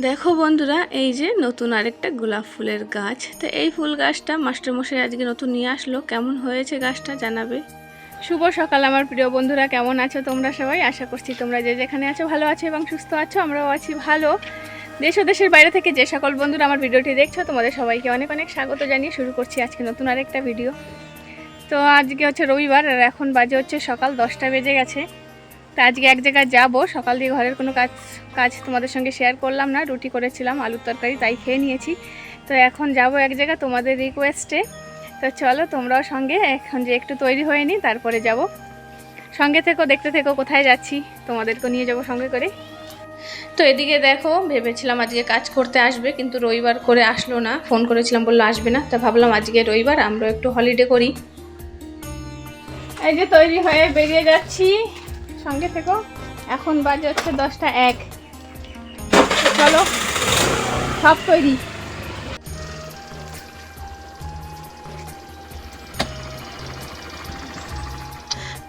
দেখো বন্ধুরা, এই যে নতুন আরেকটা গোলাপ ফুলের গাছ। তো এই ফুল গাছটা মাস্টারমশাই আজকে নতুন নিয়ে আসলো। কেমন হয়েছে গাছটা জানাবে। শুভ সকাল আমার প্রিয় বন্ধুরা, কেমন আছো তোমরা সবাই? আশা করছি তোমরা যে যেখানে আছো ভালো আছো এবং সুস্থ আছো। আমরাও আছি ভালো। দেশ ও দেশের বাইরে থেকে যে সকল বন্ধুরা আমার ভিডিওটি দেখছো তোমাদের সবাইকে অনেক অনেক স্বাগত জানিয়ে শুরু করছি আজকে নতুন আরেকটা ভিডিও। তো আজকে হচ্ছে রবিবার আর এখন বাজে হচ্ছে সকাল 10টা বেজে গেছে। তো আজকে এক জায়গায় যাবো। সকাল দিয়ে ঘরের কোনো কাজ তোমাদের সঙ্গে শেয়ার করলাম না। রুটি করেছিলাম, আলুর তরকারি, তাই খেয়ে নিয়েছি। তো এখন যাব এক জায়গা তোমাদের রিকোয়েস্টে। তো চলো তোমরাও সঙ্গে, এখন যে একটু তৈরি হয়ে নিই তারপরে যাব। সঙ্গে থেকো, দেখতে থেকো কোথায় যাচ্ছি, তোমাদেরকে নিয়ে যাব সঙ্গে করে। তো এদিকে দেখো, ভেবেছিলাম আজকে কাজ করতে আসবে, কিন্তু রবিবার করে আসলো না। ফোন করেছিলাম, বললো আসবে না। তো ভাবলাম আজকে রবিবার আমরা একটু হলিডে করি। এই যে তৈরি হয়ে বেরিয়ে যাচ্ছি, সঙ্গে থেকো। এখন বাজে হচ্ছে 10টা 1। চলো, সব তৈরি।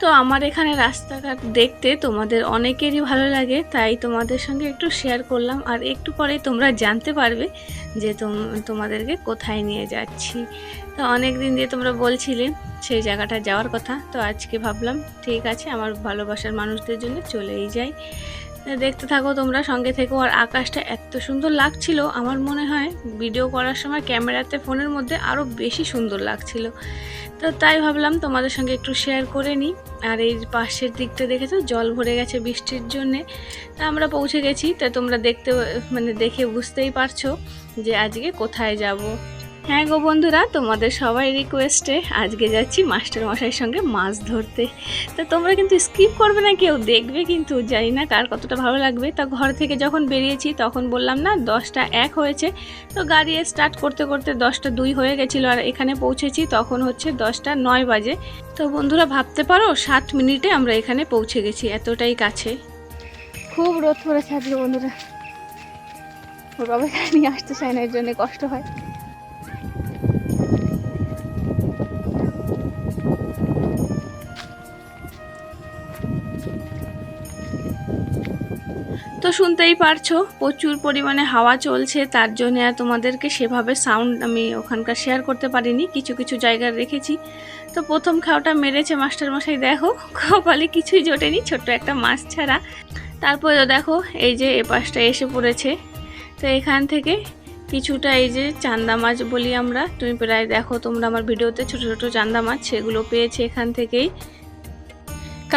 তো আমার এখানে রাস্তাঘাট দেখতে তোমাদের অনেকেরই ভালো লাগে, তাই তোমাদের সঙ্গে একটু শেয়ার করলাম। আর একটু পরে তোমরা জানতে পারবে যে তোমাদেরকে কোথায় নিয়ে যাচ্ছি। তো অনেক দিন দিয়ে তোমরা বলছিলে সেই জায়গাটা যাওয়ার কথা। তো আজকে ভাবলাম ঠিক আছে, আমার ভালোবাসার মানুষদের জন্য চলেই যাই। দেখতে থাকো তোমরা, সঙ্গে থেকো। আর আকাশটা এত সুন্দর লাগছিল, আমার মনে হয় ভিডিও করার সময় ক্যামেরাতে ফোনের মধ্যে আরও বেশি সুন্দর লাগছিল। তো তাই ভাবলাম তোমাদের সঙ্গে একটু শেয়ার করে নিই। আর এই পাশের দিকটা দেখেছো, জল ভরে গেছে বৃষ্টির জন্যে। তা আমরা পৌঁছে গেছি। তা তোমরা দেখে বুঝতেই পারছো যে আজকে কোথায় যাব। হ্যাঁ গো বন্ধুরা, তোমাদের সবাই রিকোয়েস্টে আজকে যাচ্ছি মাস্টারমশাইয়ের সঙ্গে মাছ ধরতে। তো তোমরা কিন্তু স্কিপ করবে না, কেউ দেখবে কিন্তু, জানি না কার কতটা ভালো লাগবে। তা ঘর থেকে যখন বেরিয়েছি তখন বললাম না 10টা 1 হয়েছে। তো গাড়ি স্টার্ট করতে করতে 10টা 2 হয়ে গেছিলো। আর এখানে পৌঁছেছি তখন হচ্ছে 10টা 9 বাজে। তো বন্ধুরা ভাবতে পারো 7 মিনিটে আমরা এখানে পৌঁছে গেছি, এতটাই কাছে। খুব রোদ পড়েছে আজকে বন্ধুরা। ওর বাবা নিয়ে আসতে চায় না, এর জন্য কষ্ট হয়। তো শুনতেই পারছো প্রচুর পরিমাণে হাওয়া চলছে, তার জন্য আর তোমাদেরকে সেভাবে সাউন্ড আমি ওখানকার শেয়ার করতে পারিনি, কিছু কিছু জায়গায় রেখেছি। তো প্রথম খাওয়াটা মেরেছে মাস্টারমশাই, দেখো কপালে কিছুই জোটেনি, ছোট্ট একটা মাছ ছাড়া। তারপরে দেখো এই যে এপাশটা এসে পড়েছে। তো এখান থেকে কিছুটা এই যে চান্দা মাছ বলি আমরা, তুমি প্রায় দেখো তোমরা আমার ভিডিওতে ছোট ছোট চান্দা মাছ, সেগুলো পেয়েছে এখান থেকেই।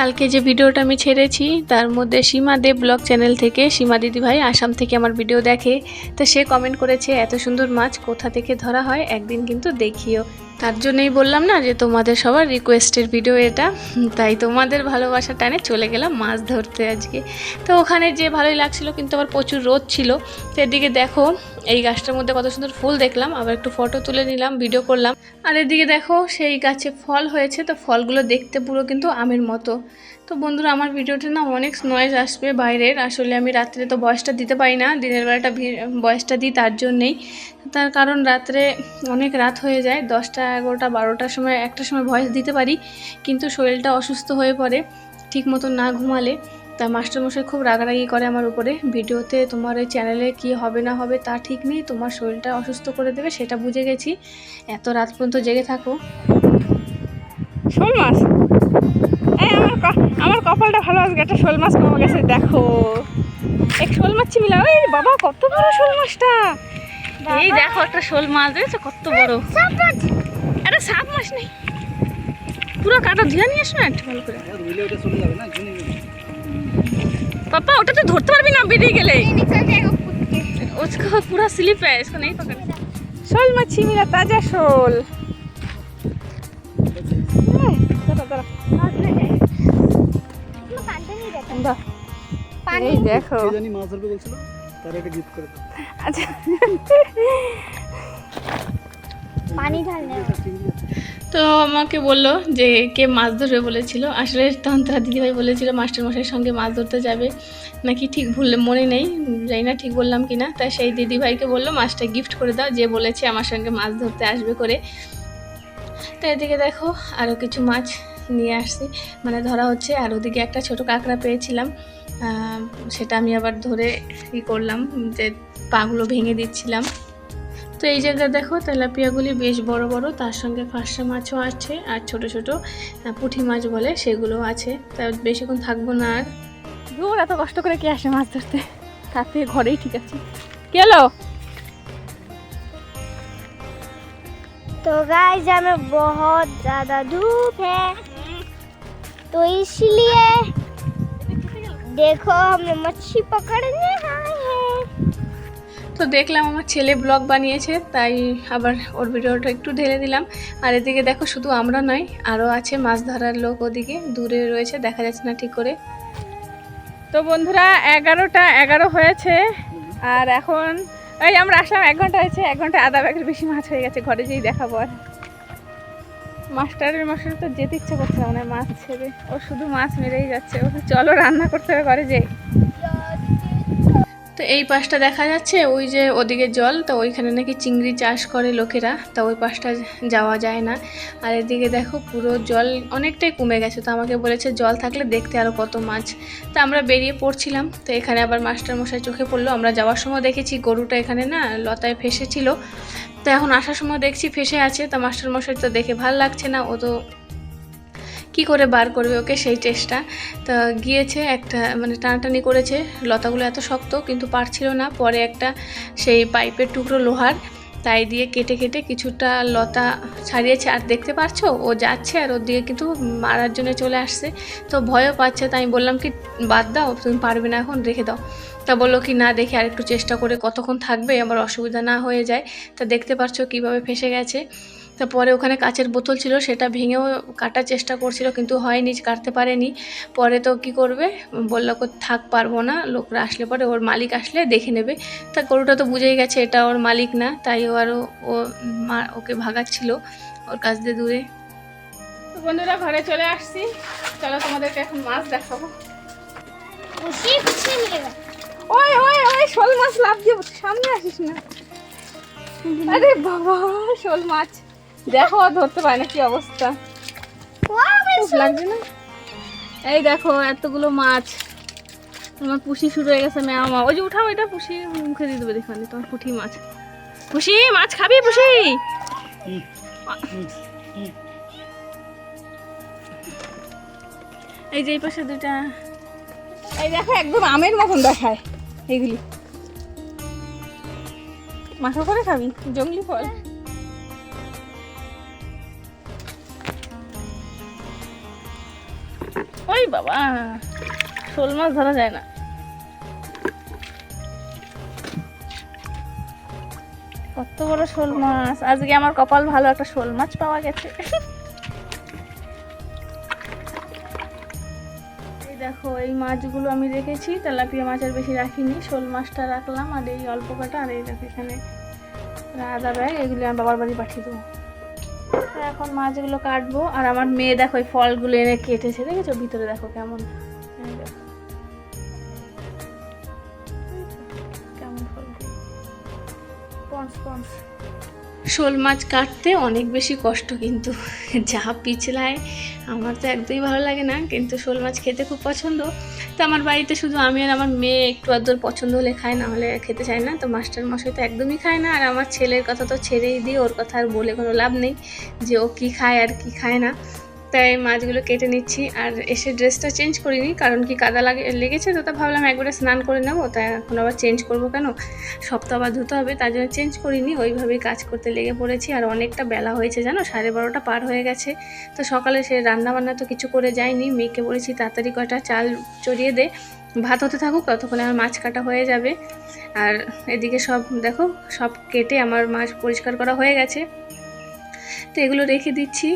কালকে যে ভিডিওটা আমি ছেড়েছি তার মধ্যে সীমা দেব ব্লগ চ্যানেল থেকে, সীমা দিদিভাই আসাম থেকে আমার ভিডিও দেখে। তো সে কমেন্ট করেছে এত সুন্দর মাছ কোথা থেকে ধরা হয়, একদিন কিন্তু দেখিও। তার জন্যই বললাম না যে তোমাদের সবার রিকোয়েস্টের ভিডিও এটা, তাই তোমাদের ভালোবাসা টানে চলে গেলাম মাছ ধরতে আজকে। তো ওখানে যে ভালোই লাগছিল, কিন্তু আবার প্রচুর রোদ ছিল। তো এদিকে দেখো এই গাছটার মধ্যে কত সুন্দর ফুল দেখলাম, আবার একটু ফটো তুলে নিলাম, ভিডিও করলাম। আর এদিকে দেখো সেই গাছে ফল হয়েছে। তো ফলগুলো দেখতে পুরো কিন্তু আমের মতো। তো বন্ধুরা আমার ভিডিওটা না অনেক নয়েজ আসবে বাইরের, আসলে আমি রাত্রে তো ভয়েসটা দিতে পারি না, দিনের বেলাটা ভয়েসটা দিই তার জন্যেই। তার কারণ রাত্রে অনেক রাত হয়ে যায়, 10টা 11টা 12টার সময়, একটার সময় ভয়েস দিতে পারি, কিন্তু শরীরটা অসুস্থ হয়ে পড়ে ঠিক মতো না ঘুমালে। তা মাস্টারমশাই খুব রাগারাগি করে আমার উপরে, ভিডিওতে তোমার এই চ্যানেলে কি হবে না হবে তা ঠিক নেই, তোমার শরীরটা অসুস্থ করে দেবে, সেটা বুঝে গেছি, এত রাত পর্যন্ত জেগে থাকো। শোল মাছ, এই আমার কপালটা ভালো, আজকে একটা শোল মাছ পাওয়া গেছে। দেখো এক শোল মাছ মিলা, ওই বাবা কত বড় শোল মাছটা। এই দেখো একটা শোল মাছ দেখেছো কত বড়। এটা সাপ মাছ নেই, পুরো কাটা ধুয়ে নিয়ে আসো না একটু ভালো করে। পাপা ওটা তো ধরতে পারবি না বেরিয়ে গেলে, পুরো স্লিপ है इसको नहीं पकड़। शोल मच्छी मिला, ताजा शोल। এই দেখো আচ্ছা তো আমাকে বললো যে কে মাছ ধরবে বলেছিল, আসলে তন্ত্রা দিদিভাই বলেছিল মাস্টারমশাইয়ের সঙ্গে মাছ ধরতে যাবে নাকি, ঠিক ভুল মনে নেই, জানি না ঠিক বললাম কি না। তাই সেই দিদিভাইকে বললো মাছটা গিফট করে দাও, যে বলেছে আমার সঙ্গে মাছ ধরতে আসবে করে। তো এদিকে দেখো আরও কিছু মাছ নিয়ে আসছি, মানে ধরা হচ্ছে। আর ওদিকে একটা ছোট কাঁকড়া পেয়েছিলাম, সেটা আমি আবার ধরে করলাম, যে পাগুলো ভেঙে দিচ্ছিলাম। তো এই জায়গায় দেখো তেলাপিয়াগুলি বেশ বড় বড়, তার সঙ্গে ফাঁসা মাছও আছে আর ছোট ছোট পুঁটি মাছ বলে সেগুলো আছে। তা বেশিক্ষণ থাকবো না আর। দূর এত কষ্ট করে কে আসে মাছ ধরতে, তার থেকে ঘরেই ঠিক আছে। কি হলো? तो गाइस हमें बहुत ज़्यादा धूप है, तो इसलिए देखो हमने मच्छी पकड़ने आए हैं। তো দেখলাম আমার ছেলে ব্লগ বানিয়েছে, তাই আবার ওর ভিডিওটা একটু ঢেলে দিলাম। আর এদিকে দেখো শুধু আমরা নয়, আরও আছে মাছ ধরার লোক, ওদিকে দূরে রয়েছে, দেখা যাচ্ছে না ঠিক করে। তো বন্ধুরা 11টা 11 হয়েছে, আর এখন এই আমরা আসলাম 1 ঘন্টা হয়েছে, 1 ঘন্টা আধা ব্যাগের বেশি মাছ হয়ে গেছে। ঘরে যেই দেখাবো। আর মাস্টারের তো যেতে ইচ্ছে করছে না, মাছ ছেড়ে ও শুধু মাছ মেরেই যাচ্ছে। ও চলো রান্না করতে হবে ঘরে যেই। তো এই পাশটা দেখা যাচ্ছে ওই যে ওদিকে জল, তো ওইখানে নাকি চিংড়ি চাষ করে লোকেরা, তা ওই পাশটা যাওয়া যায় না। আর এদিকে দেখো পুরো জল অনেকটাই কমে গেছে, তো আমাকে বলেছে জল থাকলে দেখতে আরও কত মাছ। তা আমরা বেরিয়ে পড়ছিলাম, তো এখানে আবার মাস্টারমশাই চোখে পড়লো। আমরা যাওয়ার সময় দেখেছি গরুটা এখানে না লতায় ফেসেছিল, তো এখন আসার সময় দেখছি ফেসে আছে। তা মাস্টারমশাই তো দেখে ভাল লাগছে না, ও তো কি করে বার করবে ওকে, সেই চেষ্টা। তো গিয়েছে একটা মানে টানাটানি করেছে, লতাগুলো এত শক্ত কিন্তু পারছিল না। পরে একটা সেই পাইপের টুকরো লোহার, তাই দিয়ে কেটে কেটে কিছুটা লতা ছাড়িয়েছে। আর দেখতে পাচ্ছো ও যাচ্ছে আর ওর দিকে কিন্তু মারার জন্য চলে আসছে, তো ভয়ও পাচ্ছে। তাই আমি বললাম কি বাদ দাও, তুমি পারবে না এখন, রেখে দাও। তা বললো কি না দেখি আর একটু চেষ্টা করে কতক্ষণ থাকবে, আবার অসুবিধা না হয়ে যায়। তা দেখতে পাচ্ছো কীভাবে ফেসে গেছে। তারপরে ওখানে কাচের বোতল ছিল, সেটা ভেঙেও কাটার চেষ্টা করছিল কিন্তু হয়নি, কাটতে পারেনি। পরে তো কি করবে, বললো থাক পারবো না, লোকরা আসলে পরে ওর মালিক আসলে দেখে নেবে। তা গরুটা তো বুঝেই গেছে এটা ওর মালিক না, তাই ও আরও ওকে ভাগাচ্ছিল ওর কাছ দিয়ে দূরে। তো বন্ধুরা ঘরে চলে আসছি, চলো তোমাদেরকে এখন মাছ দেখাবো। ওই ওই ওই শোল মাছ লাভ দিয়ে সামনে আসিস না। আরে বাবা শোল মাছ দেখো, ধরতে পারে না, কি অবস্থা লাগছে না। এই দেখো এতগুলো মাছ, তোমার পুষি শুরু হয়ে গেছে ম্যামা। ওই যে উঠাও এটা, পুষি মুখে দিয়ে দেবে দেখো তোমার পুঁটি মাছ। পুষি মাছ খাবি? পুষি এই যে এই পাশে দুইটা, এই দেখো একদম আমের মতন দেখায় এইগুলি। মাথা করে খাবি? জঙ্গলি ফল। ওই বাবা শোল মাছ ধরা যায় না। কত বড় শোল মাছ! আজকে আমার কপাল ভালো, একটা শোল মাছ পাওয়া গেছে। এই দেখো এই মাছগুলো আমি রেখেছি, তেলাপিয়া মাছ আর বেশি রাখিনি, শোল মাছটা রাখলাম আর এই অল্প কাটা। আর এই দেখো এখানে আদা ব্যাগ, এগুলো আমি বাবার বাড়ি পাঠিয়ে দেবো। এখন মাছগুলো কাটবো। আর আমার মেয়ে দেখো এই ফলগুলো এনে কেটেছে, দেখেছো ভিতরে দেখো কেমন কেমন ফল। শোল মাছ কাটতে অনেক বেশি কষ্ট, কিন্তু যা পিছলায়, আমার তো একদমই ভালো লাগে না, কিন্তু শোল মাছ খেতে খুব পছন্দ। তো আমার বাড়িতে শুধু আমি আর আমার মেয়ে একটু আধটু পছন্দ হলে খায়, না হলে খেতে চায় না। তো মাস্টারমশাই তো একদমই খায় না, আর আমার ছেলের কথা তো ছেড়েই দিই, ওর কথা আর বলে কোনো লাভ নেই যে ও কী খায় আর কি খায় না। তাই মাছগুলো কেটে নিচ্ছি। আর এসে ড্রেসটা চেঞ্জ করিনি, কারণ কি কাদা লেগেছে, তো তা ভাবলাম একবারে স্নান করে নেবো, তাই এখন আবার চেঞ্জ করবো কেন, সব তো আবার ধুতে হবে, তার জন্য চেঞ্জ করিনি, ওইভাবেই কাজ করতে লেগে পড়েছি। আর অনেকটা বেলা হয়েছে জানো, 12:30 পার হয়ে গেছে। তো সকালে সে রান্নাবান্না তো কিছু করে যায়নি, মেয়েকে বলেছি তাড়াতাড়ি কয়টা চাল চড়িয়ে দে, ভাত হতে থাকুক, ততক্ষণে আমার মাছ কাটা হয়ে যাবে। আর এদিকে সব দেখো সব কেটে আমার মাছ পরিষ্কার করা হয়ে গেছে, তো এগুলো রেখে দিচ্ছি।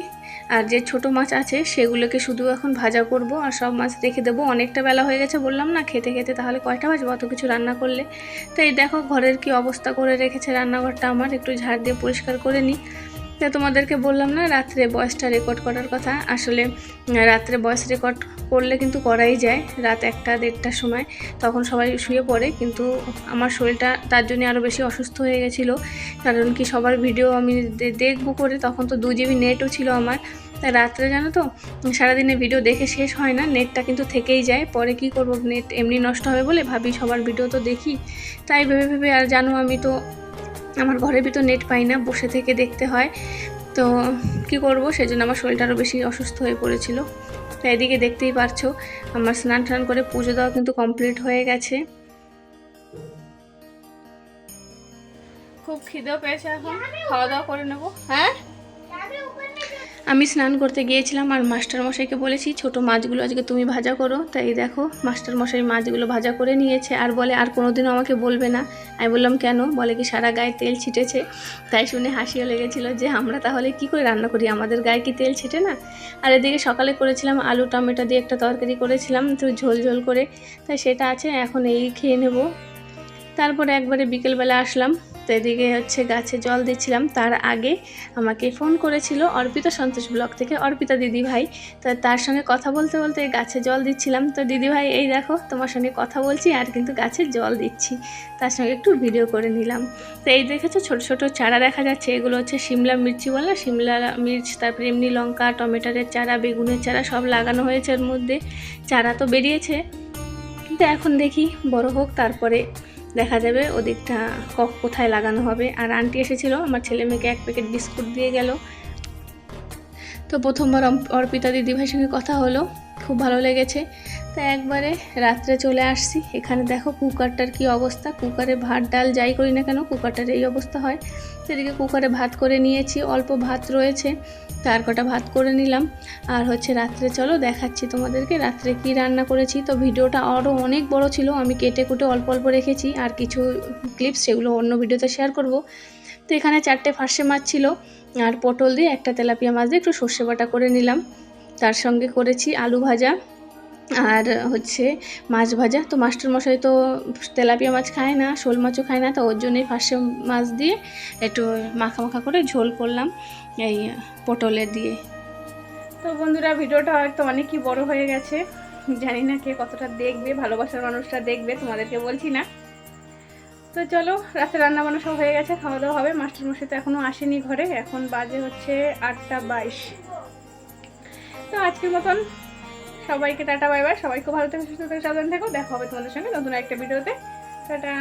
আর যে ছোট মাছ আছে সেগুলোকে শুধু এখন ভাজা করব, আর সব মাছ রেখে দেবো। অনেকটা বেলা হয়ে গেছে বললাম না, খেতে খেতে তাহলে কয়টা বাজবে অত কিছু রান্না করলে। তো এই দেখো ঘরের কি অবস্থা করে রেখেছে রান্নাঘরটা, আমার একটু ঝাড় দিয়ে পরিষ্কার করে নিই। তো তোমাদেরকে বললাম না রাত্রে ভয়েসটা রেকর্ড করার কথা, আসলে রাত্রে ভয়েস রেকর্ড করলে কিন্তু করাই যায় রাত 1-1:30টার সময়, তখন সবাই শুয়ে পড়ে, কিন্তু আমার শরীরটা তার জন্য আরও বেশি অসুস্থ হয়ে গেছিলো। কারণ কি সবার ভিডিও আমি দেখবো করে, তখন তো 2 GB নেটও ছিল আমার, তাই রাত্রে জানো তো সারাদিনে ভিডিও দেখে শেষ হয় না, নেটটা কিন্তু থেকেই যায়। পরে কি করব, নেট এমনি নষ্ট হবে বলে ভাবি সবার ভিডিও তো দেখি, তাই ভেবে ভেবে, আর জানো আমি তো আমার ঘরের ভিতর নেট পাই না, বসে থেকে দেখতে হয়। তো কি করব, সেজন্য আমার শরীরটা আরও বেশি অসুস্থ হয়ে পড়েছিল। তো এদিকে দেখতেই পারছো আমার স্নান টান করে পুজো দেওয়া কিন্তু কমপ্লিট হয়ে গেছে। খুব খিদেও পেয়েছে, এখন খাওয়া দাওয়া করে নেবো। হ্যাঁ, আমি স্নান করতে গিয়েছিলাম আর মাস্টারমশাইকে বলেছি ছোট মাছগুলো আজকে তুমি ভাজা করো। তাই দেখো মাস্টারমশাই মাছগুলো ভাজা করে নিয়েছে, আর বলে আর কোনোদিনও আমাকে বলবে না। আমি বললাম কেন, বলে কি সারা গায়ে তেল ছিটেছে। তাই শুনে হাসিও লেগেছিল যে আমরা তাহলে কি করে রান্না করি, আমাদের গায়ে কি তেল ছিটে না। আর এদিকে সকালে করেছিলাম আলু টমেটো দিয়ে একটা তরকারি করেছিলাম, তো ঝোল ঝোল করে, তাই সেটা আছে, এখন এই খেয়ে নেব। তারপরে একবারে বিকেলবেলা আসলাম, তো এদিকে হচ্ছে গাছে জল দিচ্ছিলাম। তার আগে আমাকে ফোন করেছিল অর্পিতা সন্তোষ ব্লগ থেকে, অর্পিতা দিদি ভাই। তো তার সঙ্গে কথা বলতে বলতে গাছে জল দিচ্ছিলাম। তো দিদি ভাই এই দেখো তোমার সঙ্গে কথা বলছি আর কিন্তু গাছে জল দিচ্ছি, তার সঙ্গে একটু ভিডিও করে নিলাম। তো এই দেখেছো ছোটো ছোটো চারা দেখা যাচ্ছে, এগুলো হচ্ছে শিমলা মির্চি বলে, শিমলা মির্চ, তারপরে এমনি লঙ্কা, টমেটোর চারা, বেগুনের চারা সব লাগানো হয়েছে। এর মধ্যে চারা তো বেরিয়েছে, কিন্তু এখন দেখি বড় হোক, তারপরে দেখা যাবে ওদিকটা কোথায় লাগানো হবে। আর আন্টি এসেছিলো, আমার ছেলে মেয়েকে 1 প্যাকেট বিস্কুট দিয়ে গেল। তো প্রথমবার অর্পিতা দিদিভাইয়ের সঙ্গে কথা হলো, খুব ভালো লেগেছে। তো একবারে রাত্রে চলে আসছি। এখানে দেখো কুকারটার কি অবস্থা, কুকারে ভাত ডাল যাই করি না কেন কুকারটার এই অবস্থা হয়। সেদিকে কুকারে ভাত করে নিয়েছি, অল্প ভাত রয়েছে, তার কটা ভাত করে নিলাম। আর হচ্ছে রাত্রে চলো দেখাচ্ছি তোমাদেরকে রাত্রে কি রান্না করেছি। তো ভিডিওটা আরও অনেক বড় ছিল, আমি কেটে কুটে অল্প অল্প রেখেছি, আর কিছু ক্লিপস সেগুলো অন্য ভিডিওতে শেয়ার করব। তো এখানে 4টে ফার্সে মাছ ছিল, আর পটল দিয়ে একটা তেলাপিয়া মাছ দিয়ে একটু সর্ষে বাটা করে নিলাম। তার সঙ্গে করেছি আলু ভাজা আর হচ্ছে মাছ ভাজা। তো মাস্টারমশাই তো তেলাপিয়া মাছ খায় না, শোল মাছও খায় না, তো ওর জন্যই ফার্সে মাছ দিয়ে একটু মাখা মাখা করে ঝোল করলাম এই পটলের দিয়ে। তো বন্ধুরা ভিডিওটা হয়তো অনেকই বড় হয়ে গেছে, জানি না কে কতটা দেখবে, ভালোবাসার মানুষটা দেখবে, তোমাদেরকে বলছি না। তো চলো রাতে রান্না বান্না সব হয়ে গেছে, খাওয়া দাওয়া হবে। মাস্টারমশাই তো এখনও আসেনি ঘরে, এখন বাজে হচ্ছে 8টা 22। তো আজকের মতন সবাইকে টাটা বাই বাই, সবাই খুব ভালো থেকে সুস্থ থেকে সাবধান থেকো, দেখা হবে তোমাদের সঙ্গে নতুন একটা ভিডিওতে। টাটা।